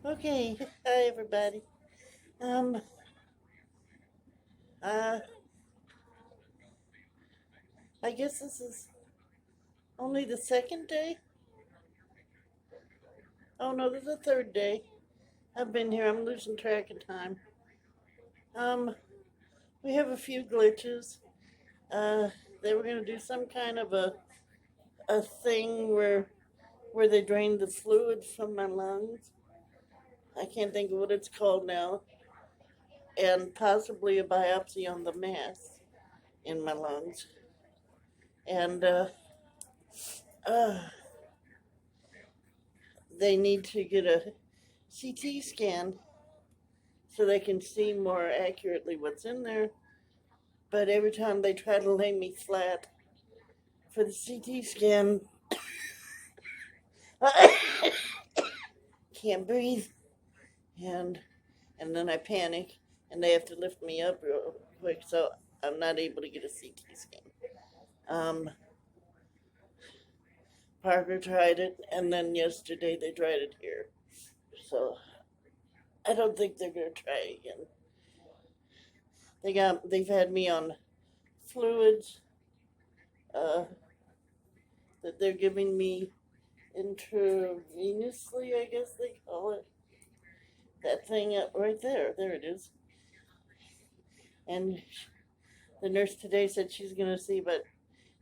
Okay, hi everybody. Um, uh, I guess this is only the second day. Oh no, this is the third day. I've been here. I'm losing track of time. Um, we have a few glitches. Uh, they were gonna do some kind of a thing where they drain the fluid from my lungs. I can't think of what it's called now, and possibly a biopsy on the mass in my lungs. And uh, they need to get a CT scan so they can see more accurately what's in there. But every time they try to lay me flat for the CT scan, I can't breathe, and and then I panic, and they have to lift me up real quick, so I'm not able to get a CT scan. Um, Parker tried it, and then yesterday they tried it here, so I don't think they're gonna try again. They've had me on fluids uh, that they're giving me intravenously, I guess they call it. That thing up right there. There it is. And the nurse today said she's going to see about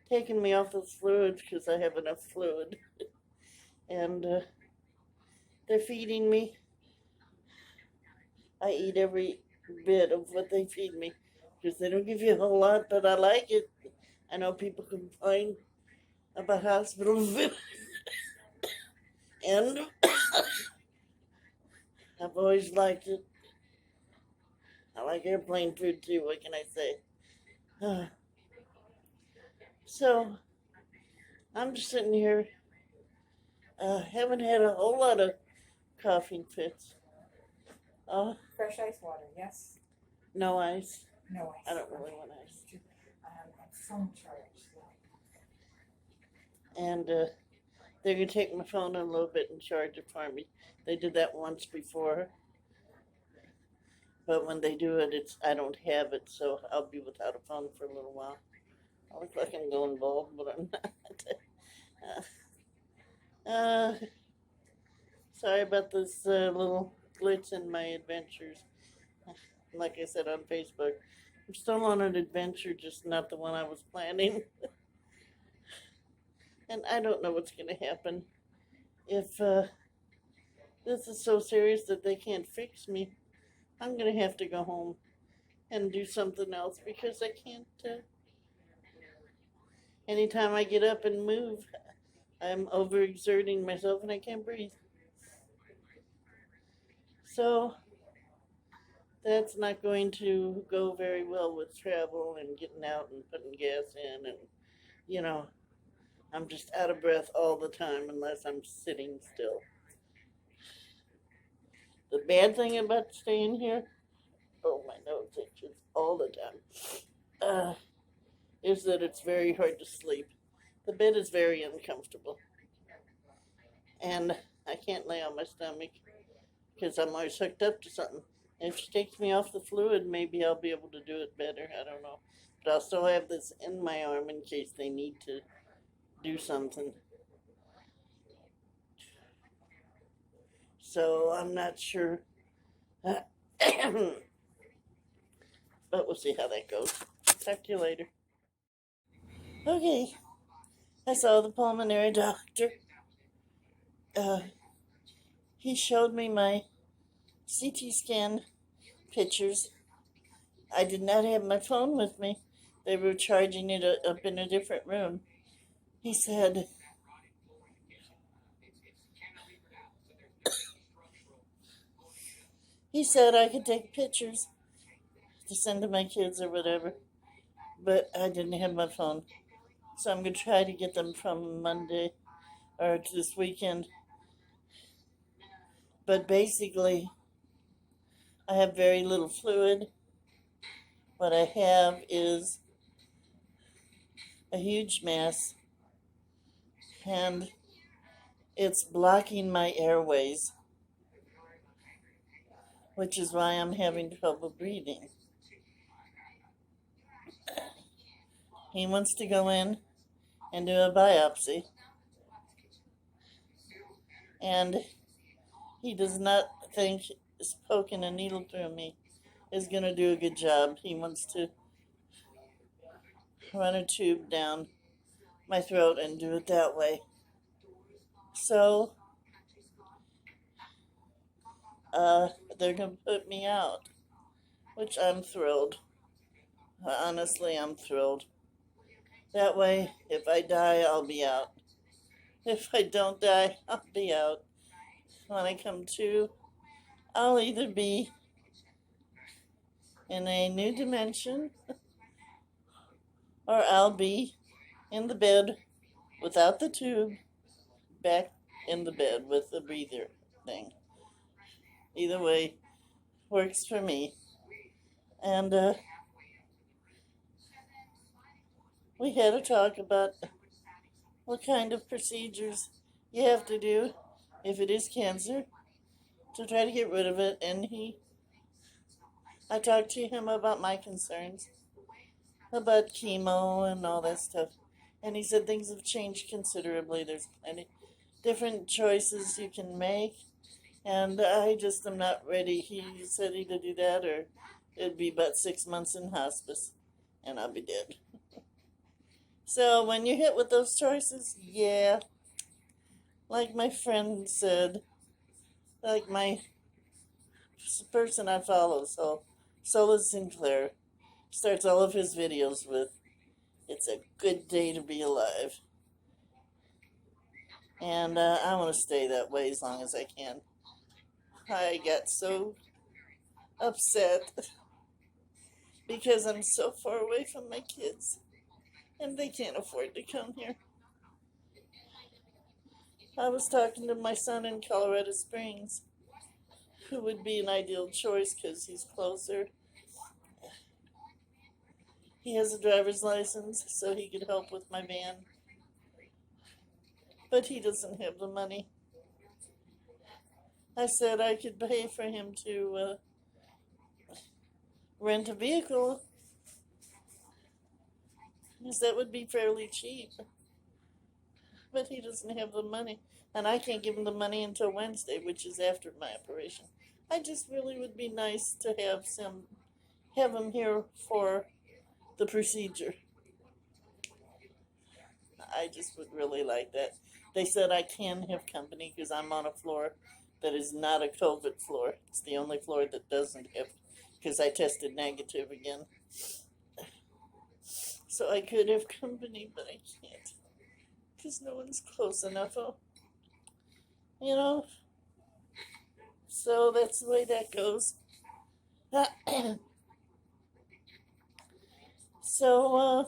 taking me off those fluids because I have enough fluid. And they're feeding me. I eat every bit of what they feed me because they don't give you a whole lot, but I like it. I know people complain about hospital food, and I've always liked it. I like airplane food too. What can I say? So I'm just sitting here. Haven't had a whole lot of coughing fits. Fresh ice water, yes. No ice. No ice. I don't really want ice. And phone charge. And they're gonna take my phone in a little bit and charge it for me. They did that once before, but when they do it, it's I don't have it, so I'll be without a phone for a little while. I look like I'm going bald, but I'm not. uh, Sorry about this little glitch in my adventures. Like I said on Facebook, I'm still on an adventure, just not the one I was planning. And I don't know what's going to happen if this is so serious that they can't fix me. I'm going to have to go home and do something else because I can't. Anytime I get up and move, I'm overexerting myself and I can't breathe. So that's not going to go very well with travel and getting out and putting gas in. And, you know, I'm just out of breath all the time unless I'm sitting still. The bad thing about staying here, oh, my nose itches all the time, uh, is that it's very hard to sleep. The bed is very uncomfortable, and I can't lay on my stomach because I'm always hooked up to something. If she takes me off the fluid, maybe I'll be able to do it better. I don't know. But I'll still have this in my arm in case they need to do something. So I'm not sure. But we'll see how that goes. Talk to you later. Okay, I saw the pulmonary doctor. Uh, he showed me my CT scan pictures. I did not have my phone with me. They were charging it up in a different room. He said, I could take pictures to send to my kids or whatever, but I didn't have my phone. So I'm going to try to get them from Monday or this weekend. But basically, I have very little fluid. What I have is a huge mass, and it's blocking my airways. which is why I'm having trouble breathing. He wants to go in and do a biopsy, and he does not think poking a needle through me is going to do a good job. He wants to run a tube down my throat and do it that way. So, they're going to put me out, which I'm thrilled. Honestly, I'm thrilled. That way, if I die, I'll be out. If I don't die, I'll be out. When I come to, I'll either be in a new dimension or I'll be in the bed without the tube, back in the bed with the breather thing. Either way works for me. And we had a talk about what kind of procedures you have to do if it is cancer to try to get rid of it. And I talked to him about my concerns about chemo and all that stuff. And he said things have changed considerably. There's plenty different choices you can make. And I just am not ready. He said either do that or it'd be about 6 months in hospice and I'll be dead. So when you're hit with those choices, yeah, like my friend said, like my person I follow, so Sola Sinclair, starts all of his videos with, "It's a good day to be alive." And I want to stay that way as long as I can. I got so upset because I'm so far away from my kids and they can't afford to come here. I was talking to my son in Colorado Springs, who would be an ideal choice because he's closer. He has a driver's license, so he could help with my van. But he doesn't have the money. I said I could pay for him to rent a vehicle, because that would be fairly cheap. But he doesn't have the money, and I can't give him the money until Wednesday, which is after my operation. I just really would be nice to have him here for the procedure. I just would really like that. They said I can have company because I'm on a floor that is not a COVID floor. It's the only floor that doesn't have, because I tested negative again. So I could have company, but I can't because no one's close enough. Oh, you know, so that's the way that goes. So,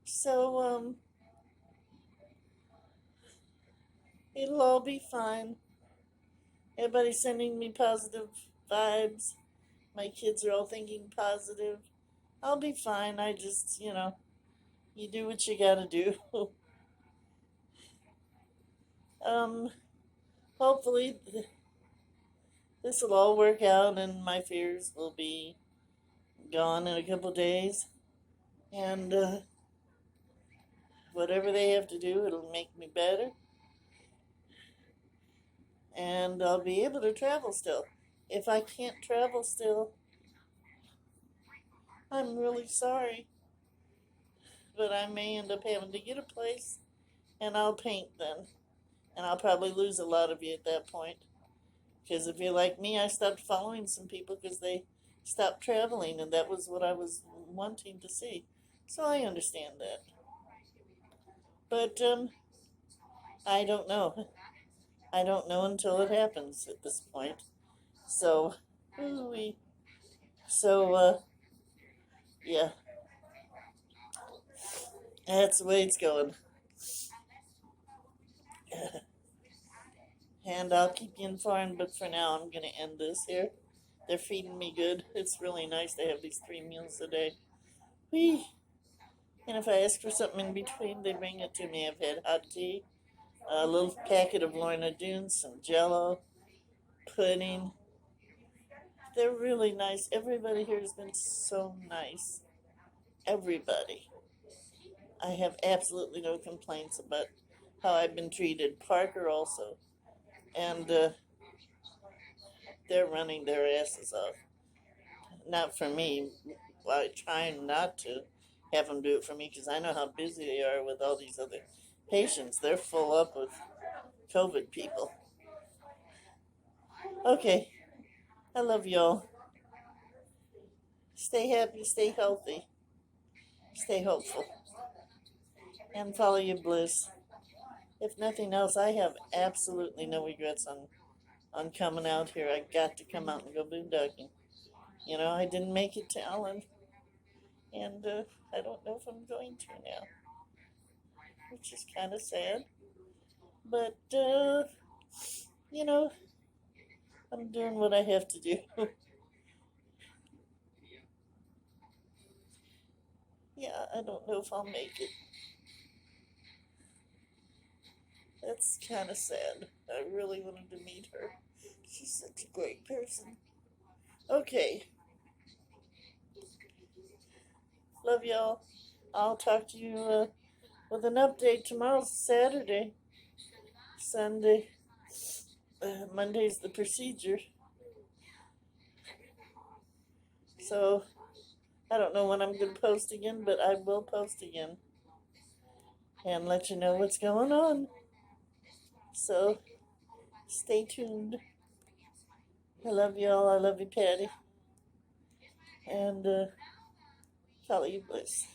so it'll all be fine. Everybody's sending me positive vibes. My kids are all thinking positive. I'll be fine. I just, you do what you gotta do. um, Hopefully this will all work out and my fears will be gone in a couple days. And whatever they have to do, it'll make me better. And I'll be able to travel still. If I can't travel still, I'm really sorry. But I may end up having to get a place and I'll paint then. And I'll probably lose a lot of you at that point. Because if you're like me, I stopped following some people because they stopped traveling, and that was what I was wanting to see. So I understand that. But I don't know. I don't know until it happens at this point. So, ooh-wee. So, yeah, that's the way it's going. And I'll keep you informed, but for now, I'm going to end this here. They're feeding me good. It's really nice to have these 3 meals a day. Whee! And if I ask for something in between, they bring it to me. I've had hot tea, a little packet of Lorna Doone, some Jello, pudding. They're really nice. Everybody here has been so nice. Everybody. I have absolutely no complaints about how I've been treated. Parker also. And they're running their asses off. Not for me. I try not to have them do it for me because I know how busy they are with all these other patients. They're full up with COVID people. Okay. I love y'all. Stay happy, stay healthy, stay hopeful, and follow your bliss. If nothing else, I have absolutely no regrets on coming out here. I got to come out and go boondocking. You know, I didn't make it to Ellen, and I don't know if I'm going to now, which is kind of sad. But, you know, I'm doing what I have to do. Yeah, I don't know if I'll make it. That's kind of sad. I really wanted to meet her. She's such a great person. Okay, love y'all. I'll talk to you with an update. Tomorrow's Saturday. Sunday. Monday's the procedure. So I don't know when I'm going to post again, but I will post again and let you know what's going on. So stay tuned. I love y'all. I love you, Patty. And follow your bliss.